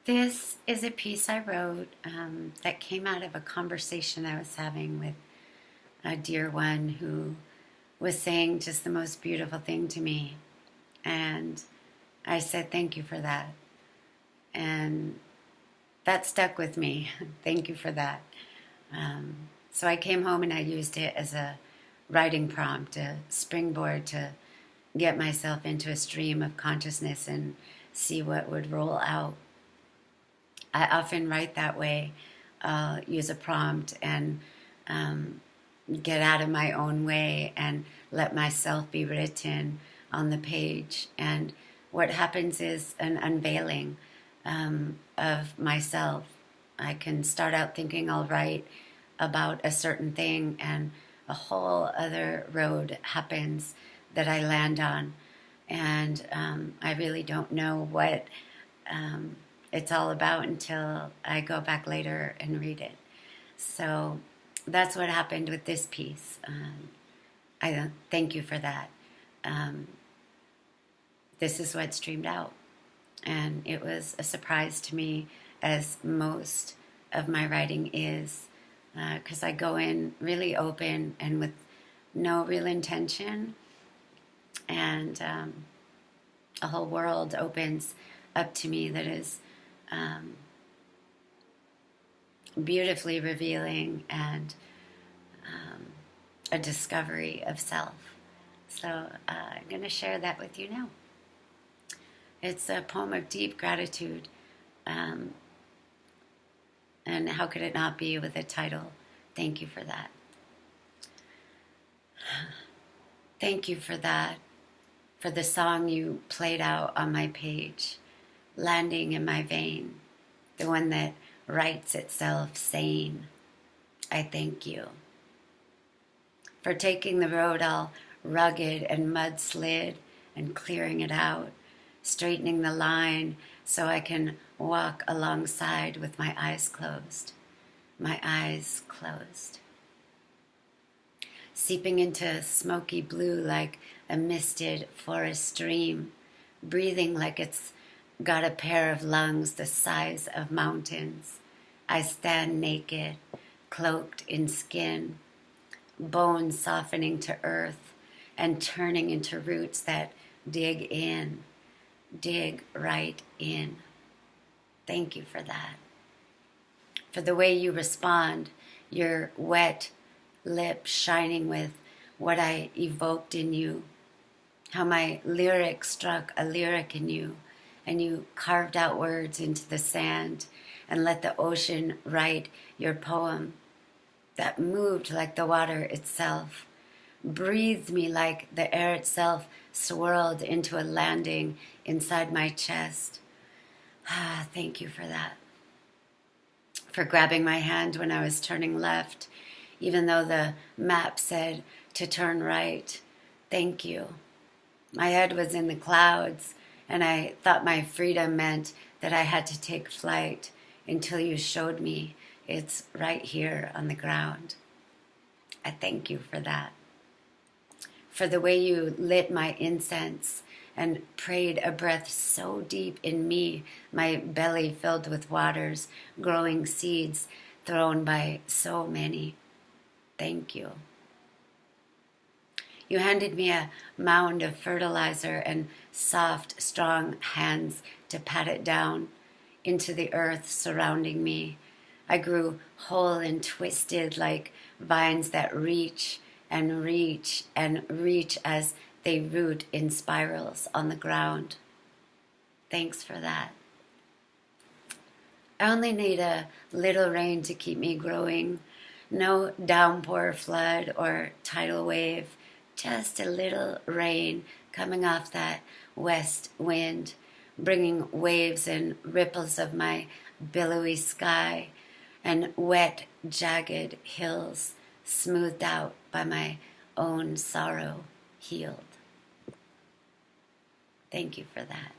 This is a piece I wrote that came out of a conversation I was having with a dear one who was saying just the most beautiful thing to me. And I said, thank you for that. And that stuck with me. Thank you for that. So I came home and I used it as a writing prompt, a springboard to get myself into a stream of consciousness and see what would roll out. I often write that way, use a prompt and get out of my own way and let myself be written on the page. And what happens is an unveiling of myself. I can start out thinking I'll write about a certain thing, and a whole other road happens that I land on. And I really don't know what it's all about until I go back later and read it. So that's what happened with this piece. I thank you for that. This is what streamed out. And it was a surprise to me, as most of my writing is, because I go in really open and with no real intention, and a whole world opens up to me that is beautifully revealing and a discovery of self. So I'm going to share that with you now. It's a poem of deep gratitude, and how could it not be with a title, Thank You for That. Thank you for that, for the song you played out on my page, landing in my vein, the one that writes itself sane. I thank you for taking the road all rugged and mudslid and clearing it out, straightening the line so I can walk alongside with my eyes closed. My eyes closed. Seeping into smoky blue like a misted forest stream, breathing like it's got a pair of lungs the size of mountains. I stand naked, cloaked in skin, bones softening to earth and turning into roots that dig in, dig right in. Thank you for that. For the way you respond, your wet lips shining with what I evoked in you, how my lyric struck a lyric in you, and you carved out words into the sand and let the ocean write your poem that moved like the water itself, breathed me like the air itself swirled into a landing inside my chest. Thank you for that. For grabbing my hand when I was turning left, even though the map said to turn right. Thank you. My head was in the clouds, and I thought my freedom meant that I had to take flight until you showed me it's right here on the ground. I thank you for that. For the way you lit my incense and prayed a breath so deep in me, my belly filled with waters, growing seeds thrown by so many. Thank you. You handed me a mound of fertilizer and soft, strong hands to pat it down into the earth surrounding me. I grew whole and twisted like vines that reach and reach and reach as they root in spirals on the ground. Thanks for that. I only need a little rain to keep me growing. No downpour, flood, or tidal wave. Just a little rain coming off that west wind, bringing waves and ripples of my billowy sky and wet, jagged hills smoothed out by my own sorrow healed. Thank you for that.